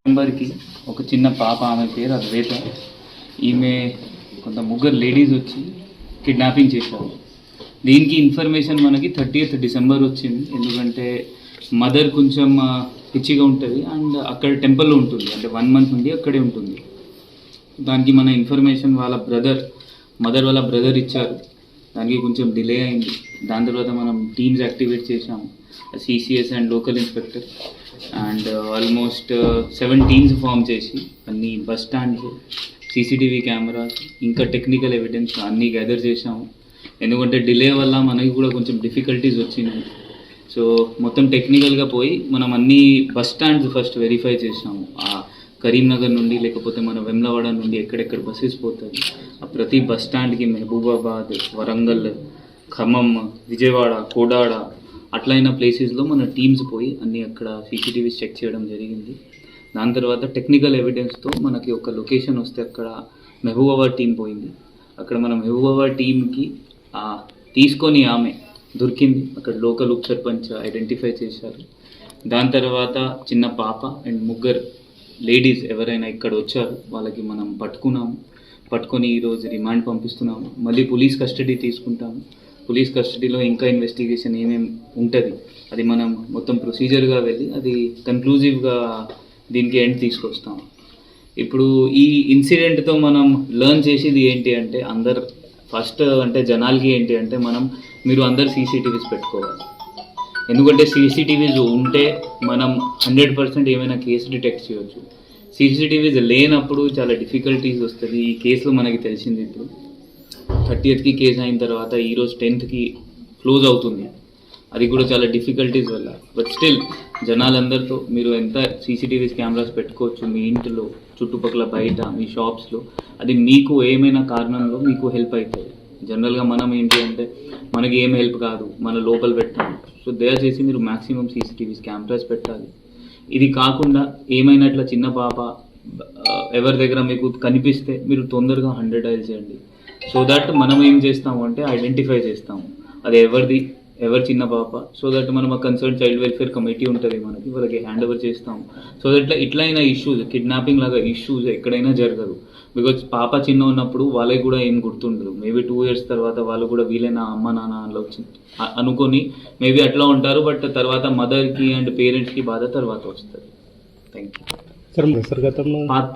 మెంబర్కి ఒక చిన్న పాప, ఆమె పేరు అద్వైత. ఈమె ముగ్గురు లేడీస్ వచ్చి కిడ్నాపింగ్ చేశారు. దీనికి ఇన్ఫర్మేషన్ మనకి 30th డిసెంబర్ వచ్చింది. ఎందుకంటే మదర్ కొంచెం పిచ్చిగా ఉంటుంది అండ్ అక్కడ టెంపుల్లో ఉంటుంది, అంటే 1 month నుండి అక్కడే ఉంటుంది. దానికి మన ఇన్ఫర్మేషన్ వాళ్ళ మదర్ వాళ్ళ బ్రదర్ ఇచ్చారు. దానికి కొంచెం డిలే అయింది. దాని తర్వాత మనం టీమ్స్ యాక్టివేట్ చేసాము, CCS and local inspector and almost 7 teams form చేసి అన్ని బస్ స్టాండ్స్, సీసీటీవీ కెమెరాస్, ఇంకా టెక్నికల్ ఎవిడెన్స్ అన్నీ గ్యాదర్ చేసాము. ఎందుకంటే డిలే వల్ల మనకి కూడా కొంచెం డిఫికల్టీస్ వచ్చినాయి. సో మొత్తం టెక్నికల్గా పోయి మనం అన్ని బస్ స్టాండ్స్ ఫస్ట్ వెరిఫై చేసాము. కరీంనగర్ నుండి లేకపోతే మన వెమ్లవాడ నుండి ఎక్కడెక్కడ బస్సెస్ పోతాయి, ఆ ప్రతి బస్ స్టాండ్కి మహబూబాబాద్, వరంగల్, ఖమ్మం, విజయవాడ, కోడాడ అట్లయిన ప్లేసెస్లో మన టీమ్స్ పోయి అన్నీ అక్కడ సీసీటీవీస్ చెక్ చేయడం జరిగింది. దాని తర్వాత టెక్నికల్ ఎవిడెన్స్తో మనకి ఒక లొకేషన్ వస్తే అక్కడ మహబూబాబాద్ టీం పోయింది. అక్కడ మన మహబూబాబాద్ టీంకి తీసుకొని ఆమె దొరికింది. అక్కడ లోకల్ ఉప సర్పంచ్ ఐడెంటిఫై చేశారు. దాని తర్వాత చిన్న పాప అండ్ ముగ్గురు లేడీస్ ఎవరైనా ఇక్కడ వచ్చారు వాళ్ళకి మనం పట్టుకొని ఈరోజు రిమాండ్ పంపిస్తున్నాము. మళ్ళీ పోలీస్ కస్టడీ తీసుకుంటాము. పోలీస్ కస్టడీలో ఇంకా ఇన్వెస్టిగేషన్ ఏమేమి ఉంటుంది అది మనం మొత్తం ప్రొసీజర్గా వెళ్ళి అది కన్క్లూజివ్గా దీనికి ఎండ్ తీసుకొస్తాము. ఇప్పుడు ఈ ఇన్సిడెంట్తో మనం లెర్న్ చేసేది ఏంటి అంటే ఫస్ట్ అంటే జనాలకి ఏంటి అంటే మీరు అందరు సీసీటీవీస్ పెట్టుకోవాలి. ఎందుకంటే సీసీటీవీస్ ఉంటే మనం 100% ఏమైనా కేసు డిటెక్ట్ చేయవచ్చు. సీసీటీవీస్ లేనప్పుడు చాలా డిఫికల్టీస్ వస్తుంది. ఈ కేసులో మనకి తెలిసింది ఇప్పుడు 30th కేసు అయిన తర్వాత ఈరోజు 10th క్లోజ్ అవుతుంది. అది కూడా చాలా డిఫికల్టీస్ వల్ల. బట్ స్టిల్ జనాలందరితో మీరు ఎంత సీసీటీవీస్ కెమెరాస్ పెట్టుకోవచ్చు మీ ఇంట్లో, చుట్టుపక్కల, బయట, మీ షాప్స్లో. అది మీకు ఏమైనా కారణంలో మీకు హెల్ప్ అవుతుంది. జనరల్గా మనం ఏంటి అంటే మనకి ఏం హెల్ప్ కాదు, మన లోపల పెట్టాలి. సో దయచేసి మీరు మ్యాక్సిమం సీసీటీవీస్ కెమెరాస్ పెట్టాలి. ఇది కాకుండా ఏమైనా ఇట్లా చిన్న పాప ఎవరి దగ్గర మీకు కనిపిస్తే మీరు తొందరగా 100 డయల్ చేయండి. సో దట్ మనం ఏం చేస్తాము అంటే ఐడెంటిఫై చేస్తాము అది ఎవరి చిన్న పాప. సో దట్ మనం ఆ కన్సర్న్ చైల్డ్ వెల్ఫేర్ కమిటీ ఉంటుంది మనకి, వాళ్ళకి హ్యాండ్ ఓవర్ చేస్తాము. సో దట్ ఇట్లయినా ఇష్యూస్, కిడ్నాపింగ్ లాగా ఇష్యూస్ ఎక్కడైనా జరగదు. బికాజ్ పాప చిన్న ఉన్నప్పుడు వాళ్ళకి కూడా ఏం గుర్తుండదు. మేబీ 2 years తర్వాత వాళ్ళు కూడా వీలైన అమ్మ నాన్న అనుకొని మేబీ అట్లా ఉంటారు. బట్ తర్వాత మదర్కి అండ్ పేరెంట్స్కి బాధ తర్వాత వస్తుంది. Thank you.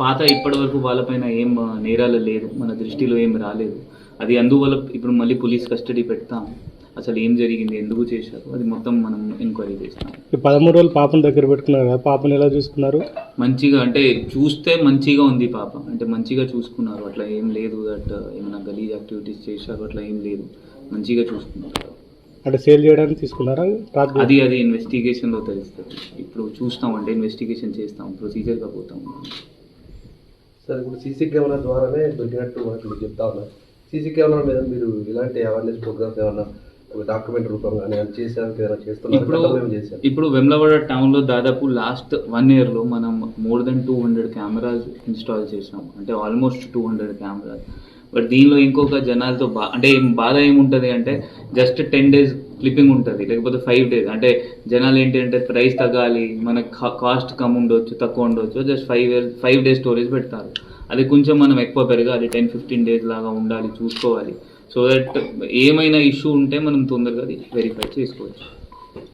పాత ఇప్పటి వరకు వాళ్ళపైన ఏం నేరాలు లేదు, మన దృష్టిలో ఏం రాలేదు. అది అందువల్ల ఇప్పుడు మళ్ళీ పోలీస్ కస్టడీ పెడతాం. అసలు ఏం జరిగింది, ఎందుకు చేశారు, అది మొత్తం మనం ఎంక్వైరీ చేస్తాం. 13 రోజులు పాపను దగ్గర పెట్టుకున్నారు కదా, పాపను ఎలా చూసుకున్నారు? మంచిగా, అంటే చూస్తే మంచిగా ఉంది పాప, అంటే మంచిగా చూసుకున్నారు. అట్లా ఏం లేదు దట్ ఏమైనా గలీజ్ యాక్టివిటీస్ చేశారు, అట్లా ఏం లేదు, మంచిగా చూసుకున్నారు. అంటే సేల్ చేయడానికి తీసుకున్నారా? అది ఇన్వెస్టిగేషన్లో తెలుస్తుంది. ఇప్పుడు చూస్తాం, అంటే ఇన్వెస్టిగేషన్ చేస్తాం, ప్రొసీజర్గా పోతాం. సార్ ఇప్పుడు సీసీ కెమెరా ద్వారానే దొరికినట్టు మనకు చెప్తా ఉన్నారు. సీసీ కెమెరా మీద మీరు ఇలాంటి అవేర్నెస్ ప్రోగ్రామ్స్ ఏమన్నా డాక్యుమెంట్ రూపంగా ఇప్పుడు వెమ్లవాడ టౌన్లో దాదాపు లాస్ట్ 1 yearలో మనం మోర్ దెన్ 200 కెమెరాస్ ఇన్స్టాల్ చేసాం, అంటే ఆల్మోస్ట్ 200 కెమెరాస్. బట్ దీనిలో ఇంకొక జనాలతో అంటే బాధ ఏముంటుంది అంటే జస్ట్ 10 days క్లిప్పింగ్ ఉంటుంది, లేకపోతే 5 days. అంటే జనాలు ఏంటి అంటే ప్రైస్ తగ్గాలి, మనకు కాస్ట్ కమ్ ఉండొచ్చు, తక్కువ ఉండొచ్చు, జస్ట్ 5 days స్టోరేజ్ పెడతారు. అది కొంచెం మనం ఎక్కువ పెరగాలి, 10-15 days లాగా ఉండాలి, చూసుకోవాలి. సో దట్ ఏమైనా ఇష్యూ ఉంటే మనం తొందరగా వెరిఫై చేసుకోవచ్చు.